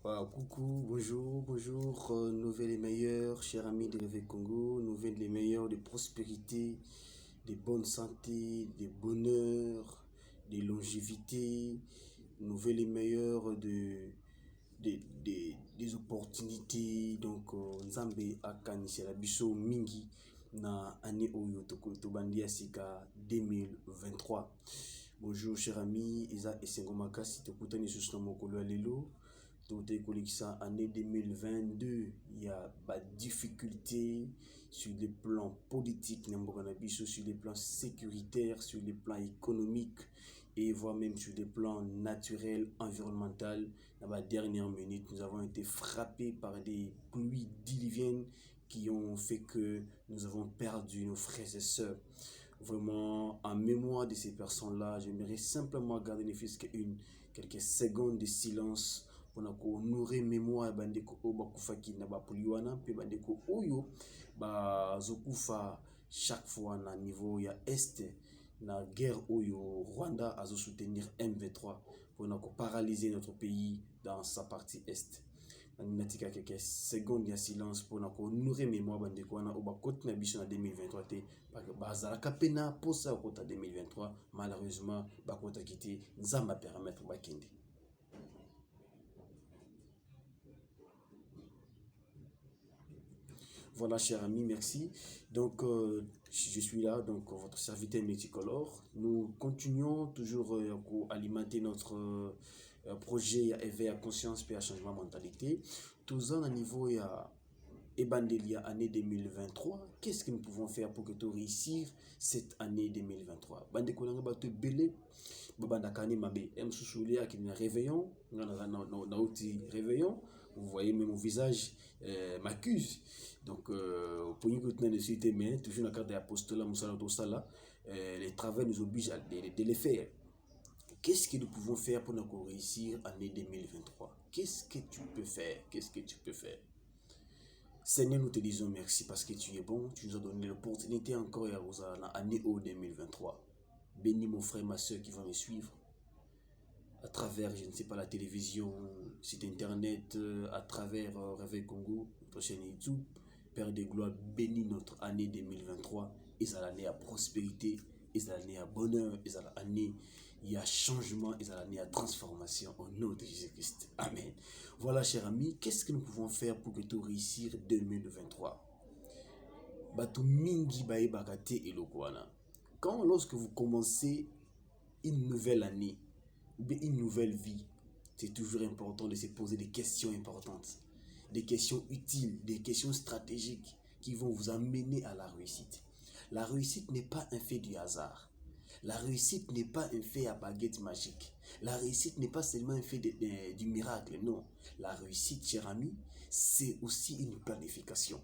Coucou, bonjour, bonjour, nouvelles et meilleures, chers amis de Réveil Congo, nouvelles et meilleures de prospérité, de bonne santé, de bonheur, de longévité, nouvelles et meilleures des opportunités. Donc, Nzambe akanisela biso mingi na année oyo tobandi ya sika 2023. Bonjour, chers amis, Isa Esengo Makasi, tokutani susu na mokolo ya lelo. Tout est ça année 2022, il y a des difficultés sur les plans politiques, sur les plans sécuritaires, sur les plans économiques et voire même sur les plans naturels, environnementaux. Dans la dernière minute, nous avons été frappés par des pluies diluviennes qui ont fait que nous avons perdu nos frères et sœurs. Vraiment, en mémoire de ces personnes-là, j'aimerais simplement garder ne fût-ce quelques secondes de silence pour honorer mémoire bandeko o bakufaki na bapuliwana pe bandeko oyo bazokufa chaque fois na niveau ya est na guerre oyo Rwanda azo soutenir M23 pour paralyser notre pays dans sa partie est. Natika quelques secondes de silence pour honorer mémoire bandeko wana o bakoti na biso na 2023 te bazalaka pena posa kota 2023 malheureusement bakota kiti nzamba permettre bakende. Voilà, cher ami, merci. Donc, je suis là, donc votre serviteur multicolore. Nous continuons toujours à alimenter notre projet à éveil à conscience et à changement de mentalité. Tous en à niveau Ebandelia année 2023. Qu'est-ce que nous pouvons faire pour que tu réussir cette année 2023? Bande konanga ba te belé, babanda kane mabe. M sousoulé qui nous réveillons, réveillons. Vous voyez même mon visage m'accuse. Donc, pour nous continuer de suite, mais toujours dans le cadre de l'apostolat, les travaux nous obligent de les faire. Qu'est-ce que nous pouvons faire pour nous réussir l'année 2023? Qu'est-ce que tu peux faire? Qu'est-ce que tu peux faire? Seigneur, nous te disons merci parce que tu es bon. Tu nous as donné l'opportunité encore à l'année 2023. Bénis mon frère, ma soeur qui vont me suivre à travers, je ne sais pas, la télévision, site internet, à travers Réveil Congo, notre chaîne YouTube. Père de gloire, bénis notre année 2023. Et ça l'année à prospérité, et ça l'année à bonheur, et ça l'année il y a changement, et ça l'année à transformation au nom de Jésus-Christ. Amen. Voilà, chers amis, qu'est-ce que nous pouvons faire pour que tu réussisses 2023? Batu mingi bae bakate elokwana. Quand lorsque vous commencez une nouvelle année, une nouvelle vie, c'est toujours important de se poser des questions importantes, des questions utiles, des questions stratégiques qui vont vous amener à la réussite. La réussite n'est pas un fait du hasard. La réussite n'est pas un fait à baguette magique. La réussite n'est pas seulement un fait du miracle, non. La réussite, cher ami, c'est aussi une planification.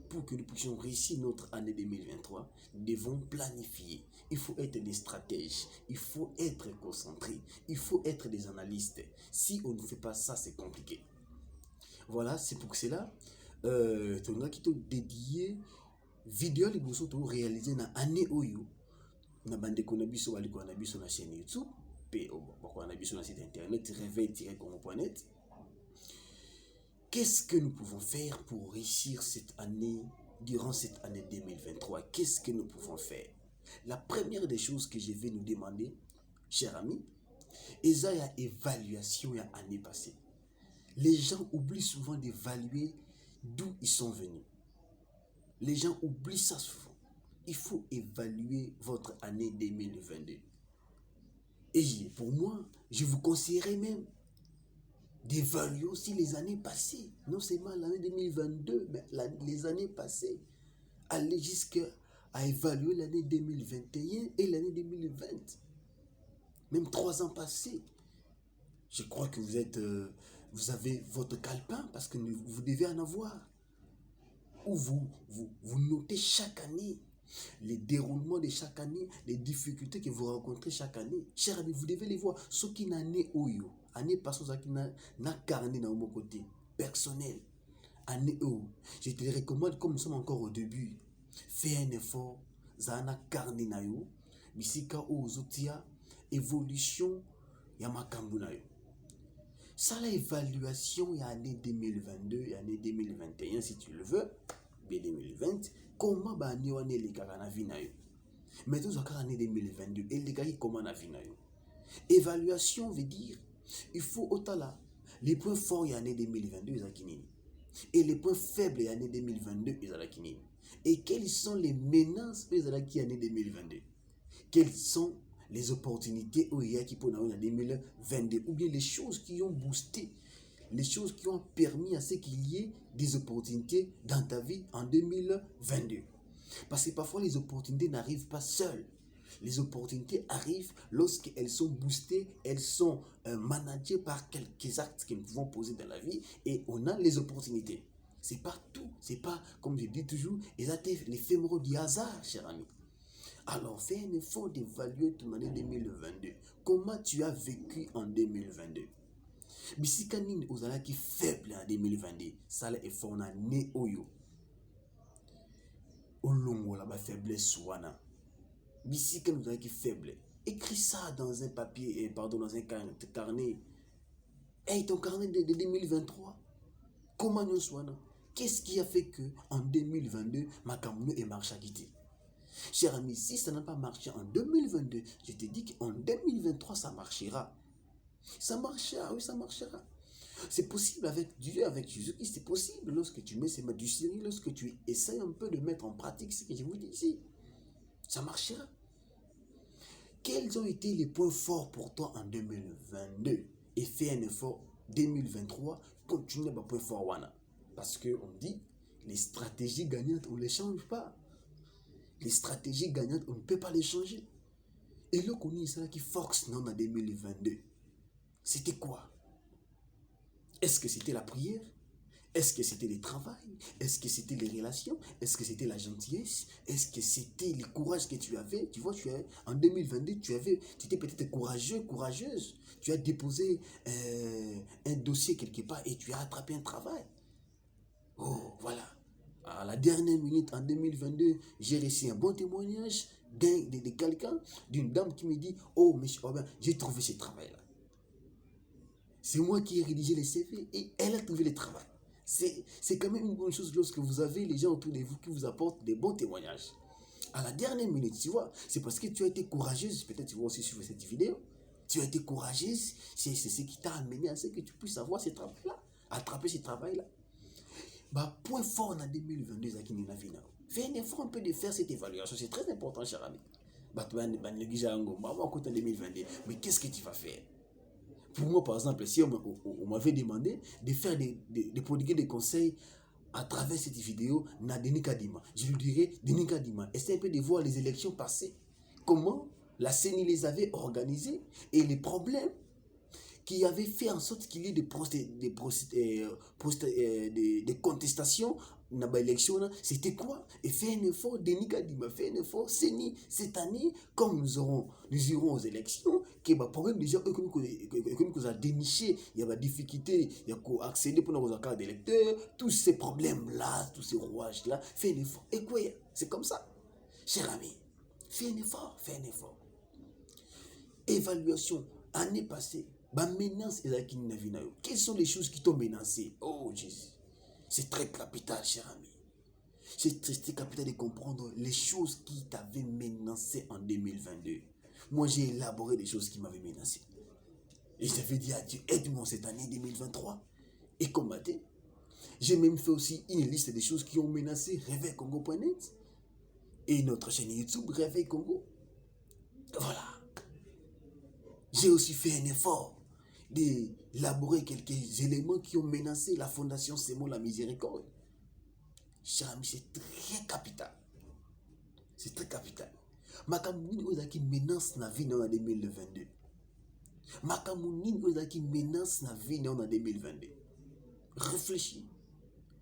Pour que nous puissions réussir notre année 2023, nous devons planifier. Il faut être des stratèges, il faut être concentré, il faut être des analystes. Si on ne fait pas ça, c'est compliqué. Voilà, c'est pour cela, tu as qui dédié vidéo les boussos to réaliser na année oyo na bande konabiso wali konabiso na chaîne YouTube pe konabiso na site internet réveil-congo.net. Qu'est-ce que nous pouvons faire pour réussir cette année, durant cette année 2023? Qu'est-ce que nous pouvons faire? La première des choses que je vais nous demander, chers amis, c'est l'évaluation de l'année passée. Les gens oublient souvent d'évaluer d'où ils sont venus. Les gens oublient ça souvent. Il faut évaluer votre année 2022. Et pour moi, je vous conseillerais même d'évaluer aussi les années passées. Non seulement l'année 2022, mais les années passées. Aller jusqu'à évaluer l'année 2021 et l'année 2020. Même 3 ans passés. Je crois que vous avez votre calepin parce que vous devez en avoir. Où vous notez chaque année les déroulements de chaque année, les difficultés que vous rencontrez chaque année. Chers amis, vous devez les voir. Ce qui n'a né oyo, année passée, qui n'a carné dans mon côté personnel. Année oyo, je te recommande, comme nous sommes encore au début, fais un effort, zana carné na yo, bisika ozotia évolution ya makambu na yo. ça l'évaluation et année 2022 et année 2021 si tu le veux, bien 2020, comment bah ni on est les gars na vie na yo. Mais tout ça année 2022 et les gars comment na vie na yo. Évaluation veut dire il faut autant là les points forts et année 2022 ils ont et les points faibles et année 2022 ils ont et quelles sont les menaces ils ont qui année 2022. Quelles sont les opportunités où il y a qui pour en 2022 ou bien les choses qui ont boosté, les choses qui ont permis à ce qu'il y ait des opportunités dans ta vie en 2022. Parce que parfois les opportunités n'arrivent pas seules. Les opportunités arrivent lorsqu'elles sont boostées, elles sont managées par quelques actes que nous pouvons poser dans la vie et on a les opportunités. C'est pas tout, c'est pas, comme je dis toujours, l'éphémère du hasard, cher ami. Alors, fais un effort d'évaluer ton année 2022. Comment tu as vécu en 2022? Bisika nini ozala qui faible en 2022. Ça l'effort na ne oyo. Olongo la ba faiblesse wana. Bisika nous qui faible. Écris ça dans un papier, pardon, dans un carnet. Hey, ton carnet de 2023. Comment nous soyons? Qu'est-ce qui a fait que en 2022, ma camoufle est marche à quitter? Cher ami, si ça n'a pas marché en 2022, je te dis qu'en 2023, ça marchera. Ça marchera, oui, ça marchera. C'est possible avec Dieu, avec Jésus-Christ, c'est possible lorsque tu mets ces mains du sérieux, lorsque tu essaies un peu de mettre en pratique ce que je vous dis ici. Ça marchera. Quels ont été les points forts pour toi en 2022? Et fais un effort 2023, continue à point fort wana. Parce qu'on dit, les stratégies gagnantes, on ne les change pas. Les stratégies gagnantes, on ne peut pas les changer. Et là, on est ça qui force non en 2022. C'était quoi? Est-ce que c'était la prière? Est-ce que c'était le travail? Est-ce que c'était les relations? Est-ce que c'était la gentillesse? Est-ce que c'était le courage que tu avais? Tu vois, en 2022, tu étais peut-être courageux, courageuse. Tu as déposé un dossier quelque part et tu as attrapé un travail. Oh, voilà. À la dernière minute, en 2022, j'ai reçu un bon témoignage de quelqu'un, d'une dame qui me dit, oh, monsieur Aubin, j'ai trouvé ce travail-là. C'est moi qui ai rédigé les CV et elle a trouvé le travail. C'est quand même une bonne chose lorsque vous avez les gens autour de vous qui vous apportent des bons témoignages. À la dernière minute, tu vois, c'est parce que tu as été courageuse, peut-être tu vas aussi suivre cette vidéo, tu as été courageuse, c'est ce qui t'a amené à ce que tu puisses avoir ce travail-là, attraper ce travail-là. Bah, point fort en 2022, fais un effort un peu de faire cette évaluation. C'est très important, cher ami. Bah, en 2022, mais qu'est-ce que tu vas faire? Pour moi, par exemple, si on m'avait demandé de faire de prodiguer des conseils à travers cette vidéo, na Denis Kadima, je lui dirais, Denis Kadima, essaie un peu de voir les élections passées. Comment la CENI les avait organisées et les problèmes qui avait fait en sorte qu'il y ait des contestations dans l'élection, c'était quoi? Et fait un effort, Denis Kadima fait un effort, CENI, cette année, comme nous irons aux élections, que le problème déjà, comme nous a déniché, il y a des difficultés, il y a accéder pour nos cartes d'électeurs, tous ces problèmes-là, tous ces rouages-là, fait un effort. Et quoi? C'est comme ça. Cher ami, fais un effort, fais un effort. Évaluation, année passée, menace quelles sont les choses qui t'ont menacé? Oh Jésus, c'est très capital, cher ami. C'est très capital de comprendre les choses qui t'avaient menacé en 2022. Moi, j'ai élaboré des choses qui m'avaient menacé. Et j'avais dit à Dieu, aide-moi cette année 2023 et combattre. J'ai même fait aussi une liste des choses qui ont menacé RéveilCongo.net et notre chaîne YouTube Réveil Congo. Voilà. J'ai aussi fait un effort d'élaborer quelques éléments qui ont menacé la fondation Semo la Miséricorde. Cher ami, c'est très capital. C'est très capital. Makamouni Ozaki menace la vie en 2022. Makamouni Ozaki menace la vie en 2022. Réfléchis.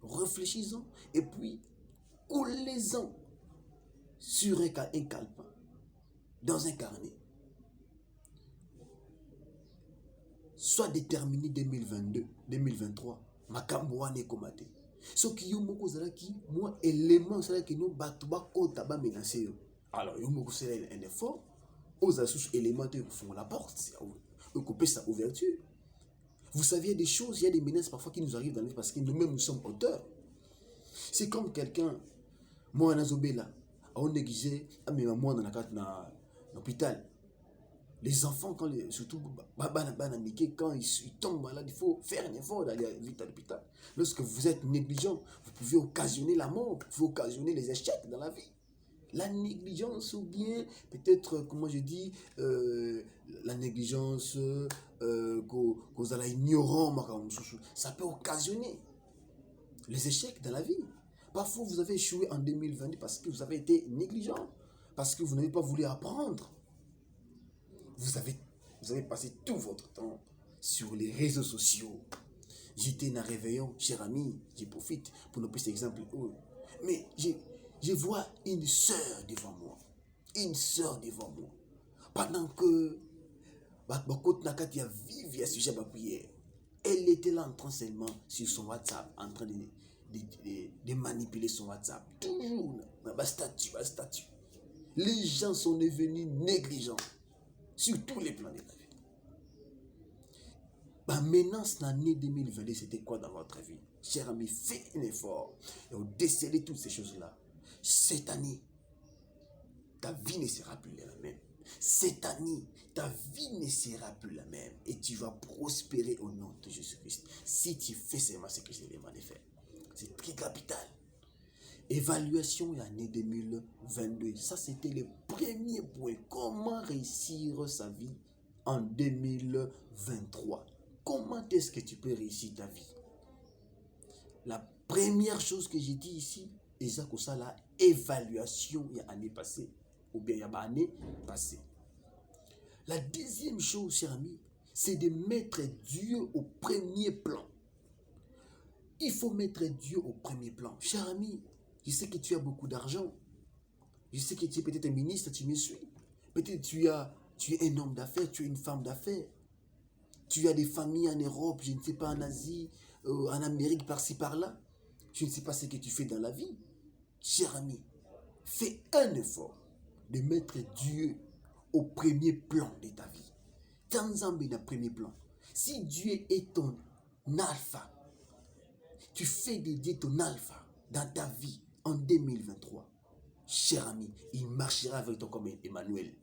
Réfléchissons et puis coulez-en sur un calepin, dans un carnet. Soit déterminé 2022, 2023, makambo ne komate. Ce qui yo moko zalaki, moi élément zalaki no batuba kota ba menacer. Alors yo moko c'est un effort, aux asus éléments de font la porte, couper sa ouverture. Vous savez, des choses, il y a des menaces parfois qui nous arrivent dans la vie parce que nous-mêmes, nous sommes auteurs. C'est comme quelqu'un, moi, Nazobela, on négligé, mais moi, dans l'hôpital. Les enfants, surtout quand ils tombent malades, il faut faire un effort d'aller vite à l'hôpital. Lorsque vous êtes négligent, vous pouvez occasionner la mort, vous pouvez occasionner les échecs dans la vie. La négligence ou bien peut-être, comment je dis, la négligence, cause à l'ignorance, ça peut occasionner les échecs dans la vie. Parfois, vous avez échoué en 2020 parce que vous avez été négligent, parce que vous n'avez pas voulu apprendre. Vous avez passé tout votre temps sur les réseaux sociaux. J'étais dans un réveillon, cher ami, j'y profite pour nous prendre cet exemple. Mais je vois une sœur devant moi. Une sœur devant moi. Pendant que elle était là en train seulement sur son WhatsApp, en train de manipuler son WhatsApp. Toujours dans statut. Les gens sont devenus négligents sur tous les plans de la vie. Maintenant, l'année 2022, c'était quoi dans votre vie? Cher ami, fais un effort et déceler toutes ces choses-là. Cette année, ta vie ne sera plus la même. Cette année, ta vie ne sera plus la même et tu vas prospérer au nom de Jésus-Christ. Si tu fais seulement ce que je t'ai demandé de faire. C'est très capital. Évaluation de l'année 2022. Ça, c'était le premier point. Comment réussir sa vie en 2023? Comment est-ce que tu peux réussir ta vie? La première chose que j'ai dit ici, c'est que ça, la évaluation il y a l'année passée, ou bien il y a l'année passée. La deuxième chose, cher ami, c'est de mettre Dieu au premier plan. Il faut mettre Dieu au premier plan. Cher ami, je sais que tu as beaucoup d'argent. Je sais que tu es peut-être un ministre, tu me suis. Peut-être tu es un homme d'affaires, tu es une femme d'affaires. Tu as des familles en Europe, je ne sais pas, en Asie, en Amérique, par-ci, par-là. Je ne sais pas ce que tu fais dans la vie. Cher ami, fais un effort de mettre Dieu au premier plan de ta vie. Tanzambe dans le premier plan. Si Dieu est ton alpha, tu fais de Dieu ton alpha dans ta vie en 2023. Cher ami, il marchera avec toi comme Emmanuel.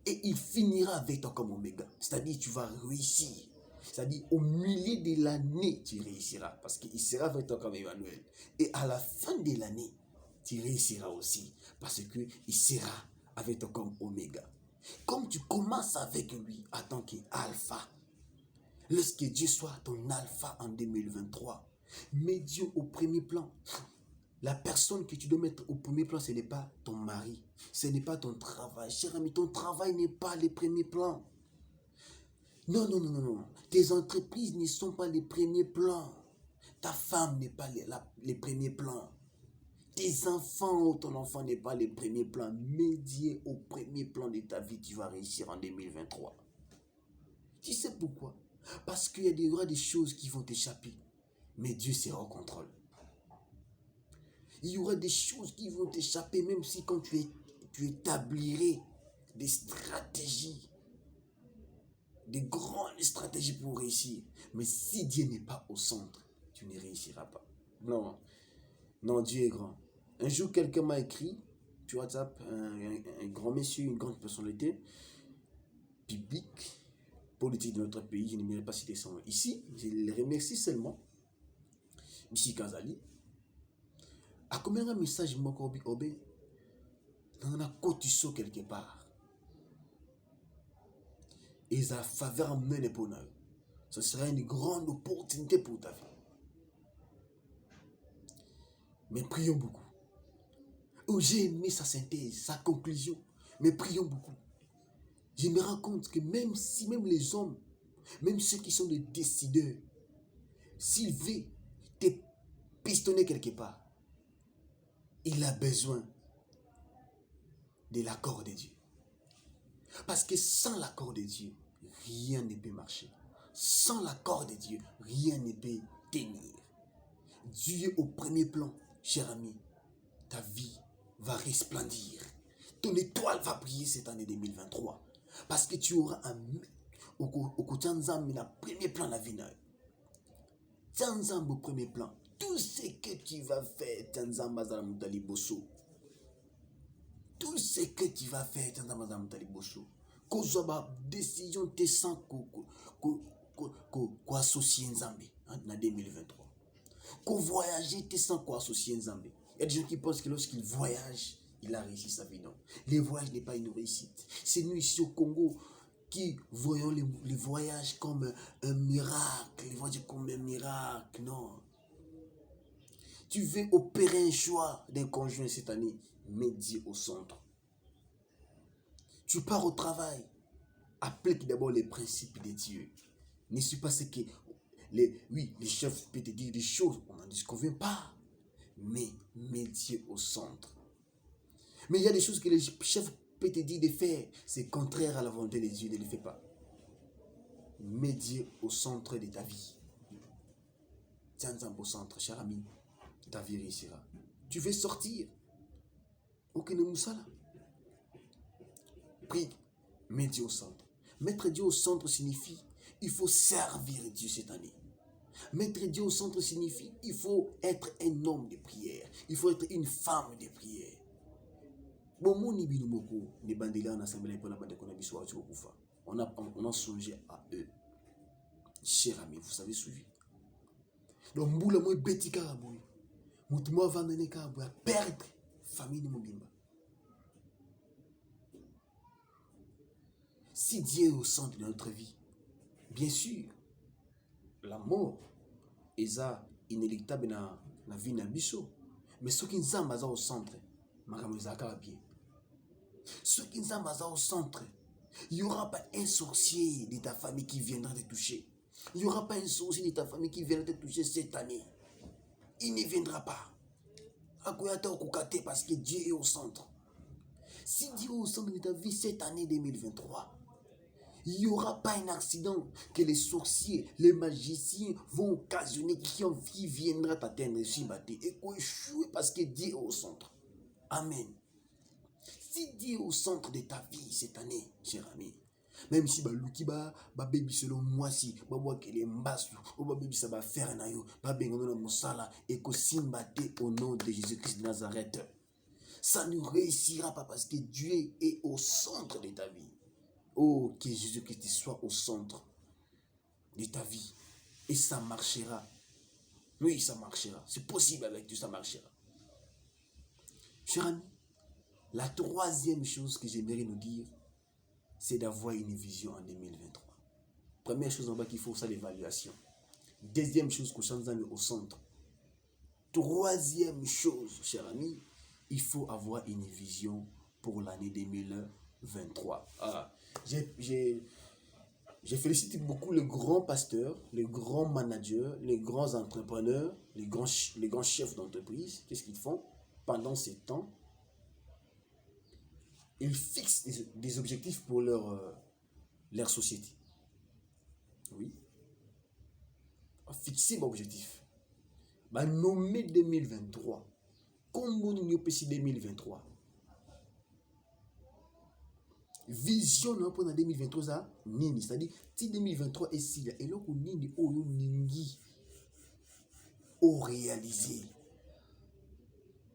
Et il finira avec toi comme Oméga. C'est-à-dire, tu vas réussir. C'est-à-dire, au milieu de l'année, tu réussiras. Parce qu'il sera avec toi comme Emmanuel. Et à la fin de l'année, tu réussiras aussi. Parce qu'il sera avec toi comme Oméga. Comme tu commences avec lui en tant qu'alpha, lorsque Dieu soit ton alpha en 2023, mets Dieu au premier plan. La personne que tu dois mettre au premier plan, ce n'est pas ton mari, ce n'est pas ton travail. Cher ami, ton travail n'est pas le premier plan. Non. Tes entreprises ne sont pas les premiers plans. Ta femme n'est pas les premiers plans. Tes enfants ou ton enfant n'est pas les premiers plans. Mets Dieu au premier plan de ta vie, tu vas réussir en 2023. Tu sais pourquoi? Parce qu'il y aura des choses qui vont t'échapper. Mais Dieu sera au contrôle. Il y aura des choses qui vont t'échapper, même si quand tu établirais des stratégies, des grandes stratégies pour réussir. Mais si Dieu n'est pas au centre, tu ne réussiras pas. Non, Dieu est grand. Un jour, quelqu'un m'a écrit sur WhatsApp, un grand monsieur, une grande personnalité publique, politique de notre pays, je n'aimerais pas citer son nom ici, je le remercie seulement, Michi Kazali. À combien de messages m'ont obé dans la côte quelque part et ça faveur mener pour nous. Ce sera une grande opportunité pour ta vie. Mais prions beaucoup. J'ai aimé sa synthèse, sa conclusion. Mais prions beaucoup. Je me rends compte que même les hommes, même ceux qui sont des décideurs, s'ils veulent te pistonner quelque part, il a besoin de l'accord de Dieu. Parce que sans l'accord de Dieu, rien ne peut marcher. Sans l'accord de Dieu, rien ne peut tenir. Dieu au premier plan, cher ami, ta vie va resplendir. Ton étoile va briller cette année 2023. Parce que tu auras okotia nzambe na premier plan la vie na yo. Tia nzambe au premier plan. Tout ce que tu vas faire, tia nzambe azala moto liboso. Tout ce que tu vas faire, tia nzambe azala moto liboso. Kozwa ba décision te sans ko associer nzambe na 2023. Ko voyager te sans ko associer nzambe. Il y a des gens qui pensent que lorsqu'ils voyagent, il a réussi sa vie. Non. Les voyages n'est pas une réussite. C'est nous ici au Congo qui voyons les voyages comme un miracle. Les voyages comme un miracle. Non. Tu veux opérer un choix d'un conjoint cette année, mets Dieu au centre. Tu pars au travail, applique d'abord les principes de Dieu. Ne suis pas ce que les chefs peuvent te dire des choses, on n'en disconvient pas. Mais mets Dieu au centre. Mais il y a des choses que les chefs peuvent te dire de faire, c'est contraire à la volonté de Dieu, ne le fais pas. Mets Dieu au centre de ta vie. Tiens au centre, cher ami, ta vie réussira. Tu veux sortir? Aucun moussala. Prie, mets Dieu au centre. Mettre Dieu au centre signifie il faut servir Dieu cette année. Mettre Dieu au centre signifie il faut être un homme de prière. Il faut être une femme de prière. On a songé à eux. Cher ami, vous avez suivi. Donc, mboula moi beti karaboui. Moutmo vandene karaboui. Perdre famille de Mobimba. Si Dieu est au centre de notre vie, bien sûr, la mort est inéluctable dans la vie de Bisso. Mais ceux qui sont au centre, bien. Ceux qui sont au centre, il n'y aura pas un sorcier de ta famille qui viendra te toucher. Il n'y aura pas un sorcier de ta famille qui viendra te toucher cette année. Il ne viendra pas. Parce que Dieu est au centre. Si Dieu est au centre de ta vie cette année 2023, il n'y aura pas un accident que les sorciers, les magiciens vont occasionner qui viendra t'atteindre et qu'on échoue parce que Dieu est au centre. Amen. Si Dieu est au centre de ta vie cette année, cher ami, même si baluki baby selon moi si moi que les mbasu ou baby ça va faire na yo ba bengono na musala et ko simbate au nom de Jésus-Christ de Nazareth, ça ne réussira pas parce que Dieu est au centre de ta vie. Oh, que Jésus-Christ soit au centre de ta vie. Et ça marchera. Oui, ça marchera. C'est possible avec Dieu, ça marchera. Cher ami, la troisième chose que j'aimerais nous dire, c'est d'avoir une vision en 2023. Première chose en bas qu'il faut, c'est l'évaluation. Deuxième chose, que nous sommes au centre. Troisième chose, cher ami, il faut avoir une vision pour l'année 2023. Je félicite beaucoup les grands pasteurs, les grands managers, les grands entrepreneurs, les grands chefs d'entreprise. Qu'est-ce qu'ils font? Pendant ces temps, ils fixent des objectifs pour leur société. Oui. Fixer un objectif. Nommer 2023. Comme nous nous 2023. Vision pour 2023 ça nini, c'est-à-dire si 2023 est si là et là qu'on nini oyo ningi au réaliser.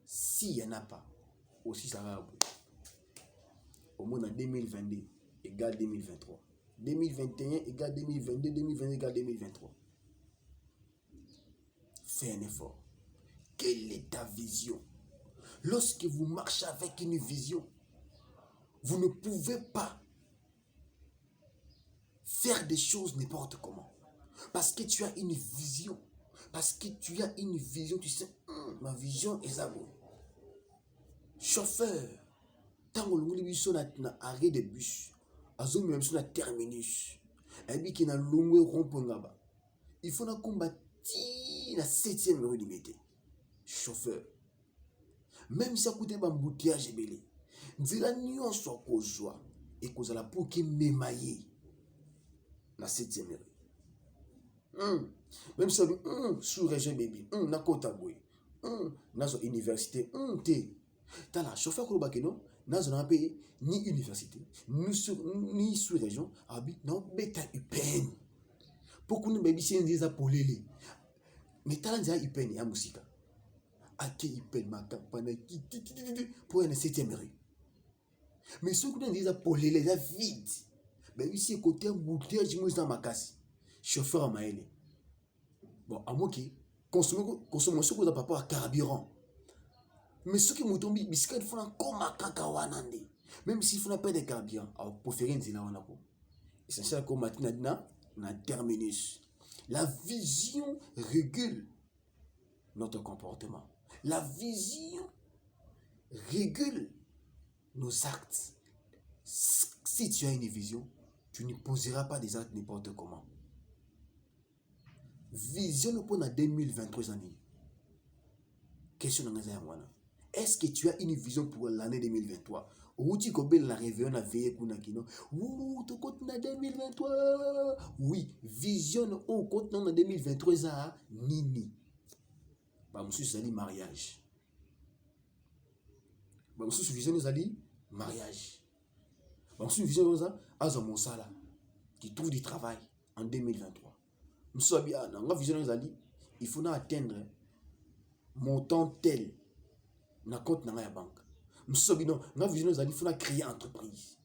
S'il n'y en a pas, aussi ça va au moins en 2022 égale 2023, 2021 égale 2022, 2022 égale 2023. Fais un effort. Quelle est ta vision? Lorsque vous marchez avec une vision, vous ne pouvez pas faire des choses n'importe comment. Parce que tu as une vision. Parce que tu as une vision, tu sais, ma vision est ça. Chauffeur, tant que vous avez un arrêt de bus, vous avez un terminus, et vous avez un rond-point. Il faut combattre la 7e rue limitée. Chauffeur, même si ça coûte un embouteillage belé, nzela nyonso akozwa ekozala pour ki memaye na 7e rue. Même si sous région baby, na kota boy, na zo université, te. Tala chauffeur ko ba keno, Nous avons payé ni université, ni sous-région, non, bêta UPN. Pourquoi nous bénéficions des apolélés? Mais talent déjà UPN et à musique. À qui UPN ma campagne pour une 7e rue. Mais ceux qui ont des apolélés, là vide. Mais ici, côté embouteillage, je me dans ma casse. Chauffeur à Maëlé. Bon, à moi qui consommation par rapport à carburant. Mais ceux qui m'ont tombé, ils font comme un cacahuanande. Même s'ils font pas de carburant, pour faire une zéna, on a quoi. Essentiel comme maintenant, on a terminus. La vision régule notre comportement. La vision régule nos actes. Si tu as une vision, tu ne poseras pas des actes n'importe comment. Vision pour 2023 années. Question de est-ce que tu as une vision pour l'année 2023? Ou tu connais la réveillon à veiller pour Nakino? Ouh, tu comptes 2023? Oui, vision au compte dans 2023 ça nini. Bah monsieur Zali mariage. Bah monsieur vision Zali mariage. Bah monsieur vision ça Azon Sala qui trouve du travail en 2023. Monsieur bien, on a vision Zali, il faut atteindre montant tel na compte dans la banque. Monsieur bien, on a vision Zali, il faut créer entreprise.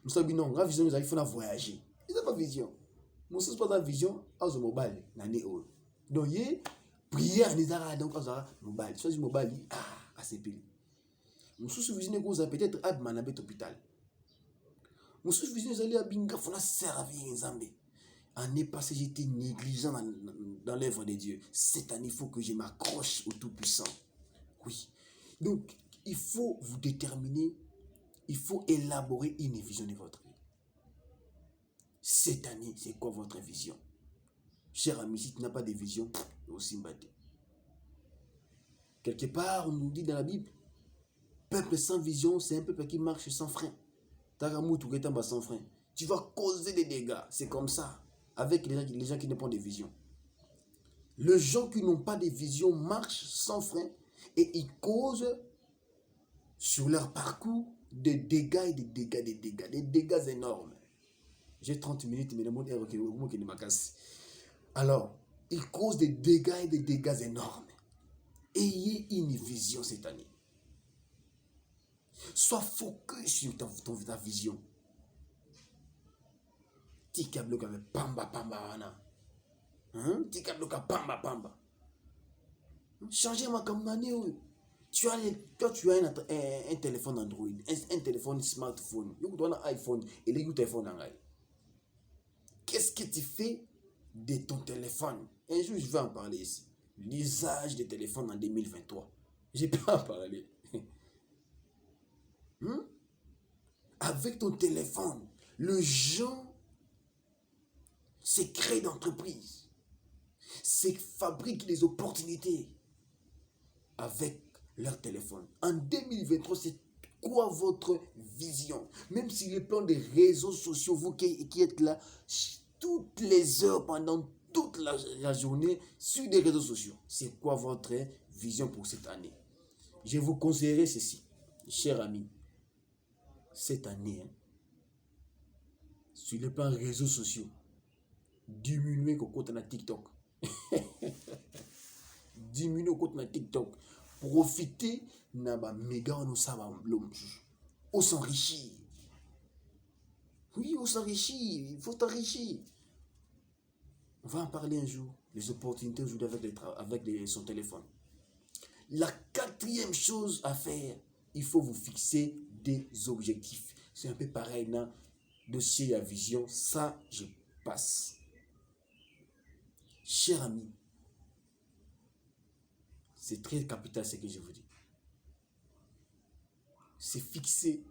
Monsieur bien, on a vision Zali, il faut voyager. Il n'a pas vision. Monsieur pas la vision Azon mobile l'année où. Donc il prière les arabes donc Azon mobile. Soit mobile assez pile. Monsieur vision que vous peut-être Adman à hôpital. Monsieur vision Zali à Binga faut la servir en Zambie. Année passée, j'étais négligent dans l'œuvre de Dieu. Cette année, il faut que je m'accroche au Tout-Puissant. Oui. Donc, il faut vous déterminer, il faut élaborer une vision de votre vie. Cette année, c'est quoi votre vision? Cher ami, si tu n'as pas de vision, aussi mbatté. Quelque part, on nous dit dans la Bible, peuple sans vision, c'est un peuple qui marche sans frein. Sans frein. Tu vas causer des dégâts. C'est comme ça. Avec les gens qui n'ont pas de vision. Les gens qui n'ont pas de vision marchent sans frein et ils causent sur leur parcours des dégâts et des dégâts énormes. J'ai 30 minutes, mais le monde est qui ne m'a cassé. Alors, ils causent des dégâts et des dégâts énormes. Ayez une vision cette année. Sois focus sur ta vision. Tika bloka pamba wana. Tika bloka pamba. Changez ma campagne. Tu as un téléphone Android, un téléphone smartphone. Tu as un iPhone et les téléphones en ligne. Qu'est-ce que tu fais de ton téléphone? Un jour, je vais en parler ici. L'usage des téléphones en 2023. Je peux en parler. Avec ton téléphone, le gens se créent d'entreprises, se fabriquent des opportunités avec leur téléphone. En 2023, c'est quoi votre vision? Même si le plan des réseaux sociaux, vous qui êtes là toutes les heures pendant toute la journée sur des réseaux sociaux, c'est quoi votre vision pour cette année? Je vous conseillerais ceci, chers amis. Cette année, sur le plan réseaux sociaux, diminuer au côté de TikTok. Diminuer au côté de TikTok. Profiter de méga on s'enrichit. Oui, on s'enrichit. Il faut t'enrichir. On va en parler un jour. Les opportunités aujourd'hui avec son téléphone. La 4e chose à faire, il faut vous fixer des objectifs. C'est un peu pareil dans le dossier à vision. Ça, je passe. Cher ami, c'est très capital ce que je vous dis. C'est fixer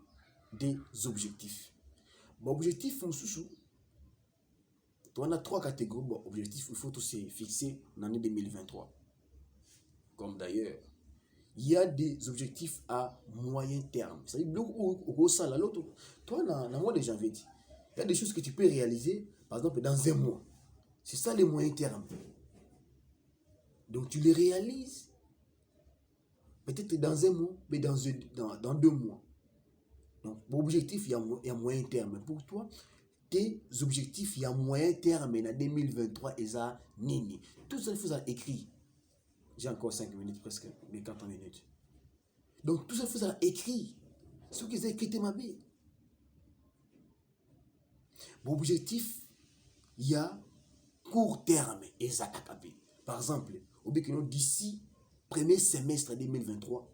des objectifs. Bon, objectif, on a 3 catégories d'objectifs. Il faut tous se fixer en l'année 2023. Comme d'ailleurs, il y a des objectifs à moyen terme. C'est-à-dire, toi, dans le mois de janvier, il y a des choses que tu peux réaliser, par exemple, dans un mois. C'est ça les moyens termes. Donc, tu les réalises, peut-être dans un mois, mais dans 2 mois. Donc, pour objectif, il y a moyen terme. Pour toi, tes objectifs, il y a moyen terme en 2023 et ça, nini. Tout ça, il faut ça écrit. J'ai encore 5 minutes presque, mais 4 minutes. Donc, tout ça, il faut ça écrit. Ce qu'ils ont écrit, ma vie. Pour objectif, il y a court terme et ça, par exemple, d'ici premier semestre 2023,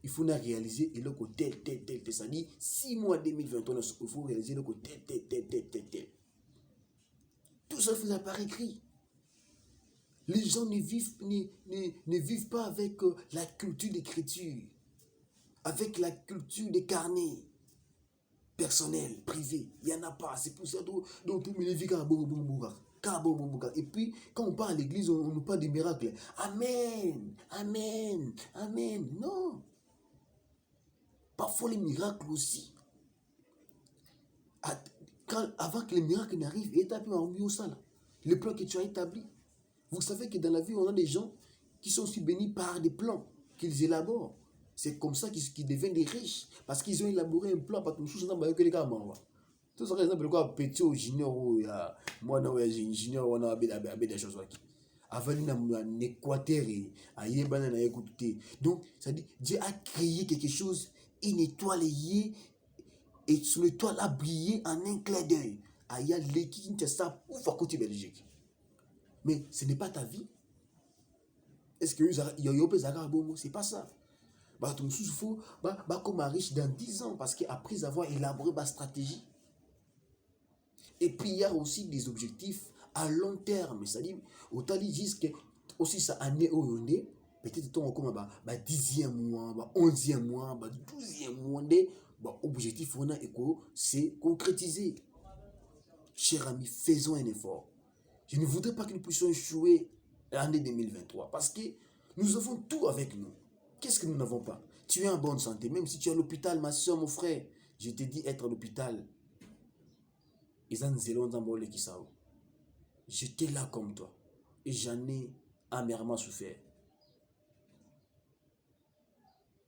il faut réaliser le côté tel. C'est-à-dire, 6 mois 2023, il faut réaliser le côté tel. Tout ça, il faut par écrit. Les gens ne vivent pas avec la culture d'écriture, avec la culture des carnets personnels, privés. Il n'y en a pas. C'est pour ça que tout le monde vit et puis, quand on parle à l'église, on nous parle des miracles. Amen, amen, amen. Non. Parfois, les miracles aussi. Avant que les miracles n'arrivent, établis en mieux ça. Le plan que tu as établi. Vous savez que dans la vie, on a des gens qui sont aussi bénis par des plans qu'ils élaborent. C'est comme ça qu'ils deviennent des riches. Parce qu'ils ont élaboré un plan. Parce que nous sommes que les gars, tout ça, par exemple, quoi, petit ou junior, moi, non, junior, on a des choses. Avant, il y a un équateur et un écouté. Donc, ça dit, Dieu a créé quelque chose, une étoile et sur l'étoile a brillé en un clin d'œil. Il y a l'équipe qui ça ouf à côté Belgique. Mais ce n'est pas ta vie. Est-ce que il y a un c'est pas ça. Il faut comme riche dans 10 ans parce qu'après avoir élaboré ma stratégie. Et puis il y a aussi des objectifs à long terme. C'est-à-dire, autant dire que aussi ça année où on est, peut-être on comme 10e mois, 11e mois, 12e mois, objectif on a c'est concrétiser. Chers amis, faisons un effort. Je ne voudrais pas que nous puissions échouer l'année 2023 parce que nous avons tout avec nous. Qu'est-ce que nous n'avons pas? Tu es en bonne santé, même si tu es à l'hôpital, ma soeur, mon frère. Je te dis être à l'hôpital. J'étais là comme toi et j'en ai amèrement souffert.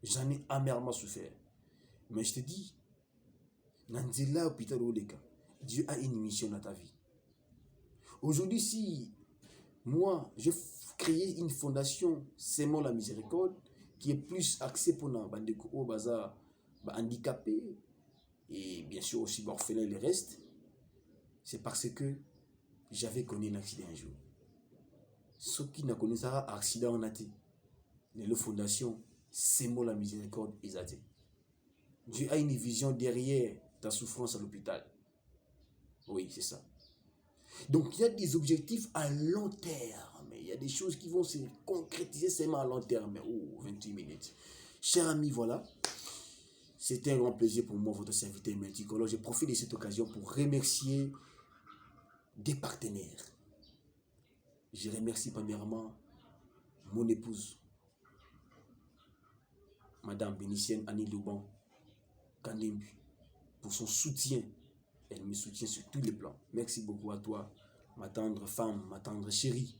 J'en ai amèrement souffert. Mais je te dis, Dieu a une mission dans ta vie. Aujourd'hui, si moi, j'ai créé une fondation, Sémons la Miséricorde, qui est plus axée pour les handicapés et bien sûr aussi orphelins et les restes, c'est parce que j'avais connu un accident un jour. Ceux qui ne connaissent pas l'accident en été, la fondation Sémons la Miséricorde, ils ont dit. Dieu a une vision derrière ta souffrance à l'hôpital. Oui, c'est ça. Donc, il y a des objectifs à long terme. Il y a des choses qui vont se concrétiser seulement à long terme. 28 minutes. Chers amis, voilà. C'était un grand plaisir pour moi, votre serviteur multicolore. Je profite de cette occasion pour remercier des partenaires. Je remercie premièrement mon épouse, Madame Bénitienne Annie Louban Kandembu, pour son soutien. Elle me soutient sur tous les plans. Merci beaucoup à toi, ma tendre femme, ma tendre chérie.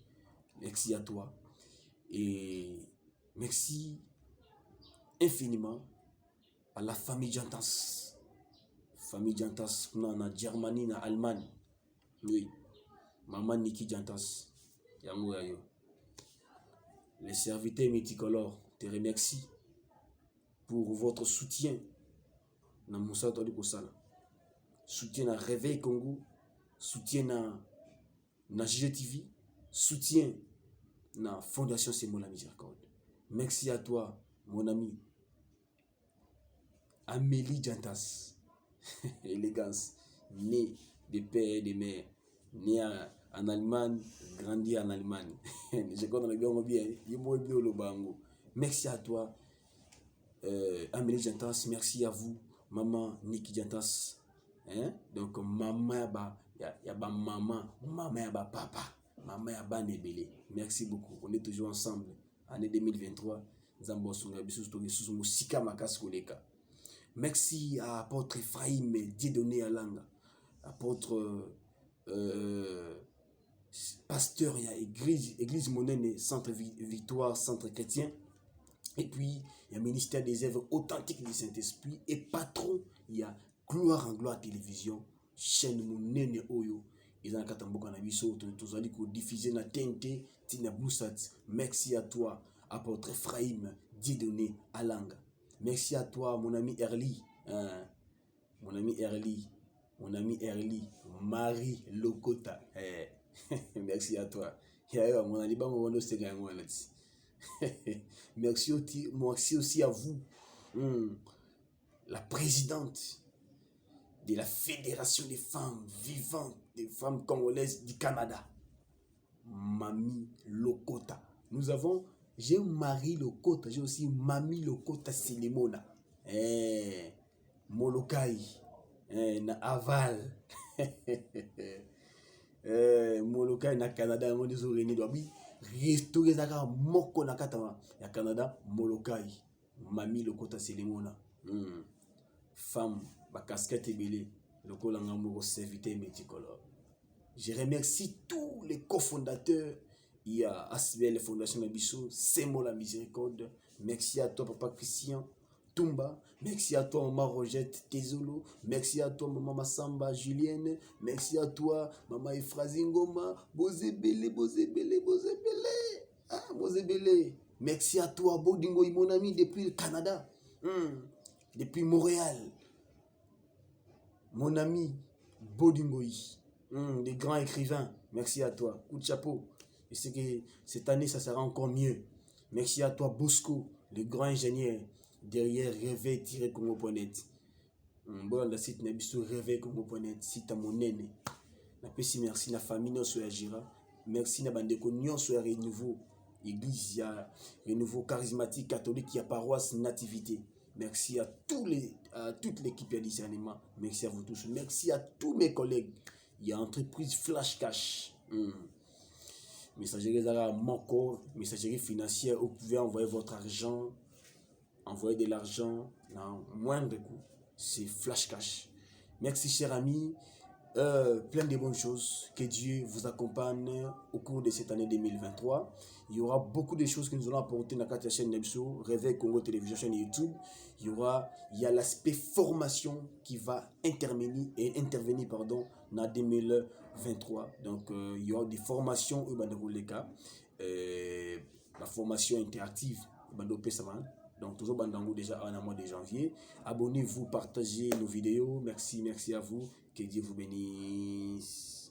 Merci à toi. Et merci infiniment à la famille Jantas. Famille Jantas, on a Germanie, on a Allemagne. Oui. Maman Niki Jantas. Yamourayo. Les serviteurs multicolores te remercient pour votre soutien dans Moussa Toli Kosala. Soutien à Réveil Congo, soutien à GGTV, soutien à Fondation Sémons la Miséricorde. Merci à toi, mon ami Amélie Jantas. Élégance, née de père et de mère, née en Allemagne, grandi en Allemagne. Je connais bien. Merci à toi, Amélie Jantas. Merci à vous, maman Niki Jantas. Donc maman yaba maman yaba papa, maman yaba nebele. Merci beaucoup. On est toujours ensemble. Année 2023. Merci à apôtre Ephraim Dieudonné Alanga, apôtre pasteur, il y a église monnaie, centre victoire, centre chrétien. Et puis, il y a le ministère des œuvres authentiques du Saint-Esprit. Et patron, il y a Gloire en Gloire Télévision, chaîne Mounene Oyo. Ils ont katamboka na biso, tous allés diffuser na TNT, Tina Boussat. Merci à toi, apôtre Ephraim, Dieudonné, Alanga. Merci à toi, mon ami Erli. Mon ami Erli. Mon ami Erli. Marie Lokota. Merci à toi. Mon ami Bango Sega merci aussi à vous, la présidente de la Fédération des femmes vivantes, des femmes congolaises du Canada, Mami Lokota. Nous avons, j'ai Marie Lokota, j'ai aussi Mami Lokota Silimona, Molokai, na Aval, Molokai na Canada, on des oreilles d'Obi. Restaurer zaka moko na kata ya Canada, Molokai, Mami Lokota Silimona. Femme, ba casquette ebele, lokola ngambo serviteur multicolore. Je remercie tous les cofondateurs. Il y a ASBL Fondation Nabiso, Semo la Miséricorde. Merci à toi, Papa Christian Tumba. Merci à toi, Maman Rogette Tezolo. Merci à toi, Maman Massamba Julienne. Merci à toi, Maman Efrazingoma. Bozebele, Bozebele, Bozebele. Ah, Bozebele. Merci à toi, Bodingo, mon ami, depuis le Canada. Depuis Montréal. Mon ami, Bodingoï. Des grands écrivains, merci à toi. Coup de chapeau. Je sais que cette année, ça sera encore mieux. Merci à toi, Bosco, le grand ingénieur derrière réveil-congo.net. Bon, le site n'est pas réveil-congo.net. Site à mon aîné. Merci la famille, nous sommes Agira. Merci la bande de nous sommes renouveau. Église, il y a renouveau charismatique catholique, il y a paroisse nativité. Merci à toute l'équipe de discernement. Merci à vous tous. Merci à tous mes collègues. Il y a entreprise Flash Cash. Messagerie Zara Moko, messagerie financière. Vous pouvez envoyer votre argent, envoyer de l'argent dans moindre coût. C'est Flash Cash. Merci, chers amis. Plein de bonnes choses. Que Dieu vous accompagne au cours de cette année 2023. Il y aura beaucoup de choses que nous allons apporter dans la chaîne Nebso, Réveil Congo Télévision, chaîne YouTube. Il y a l'aspect formation qui va intervenir dans 2023. Donc, il y aura des formations au Banderouleka, la formation interactive donc toujours Bandango déjà en mois de janvier. Abonnez-vous, partagez nos vidéos. Merci à vous. Que Dieu vous bénisse.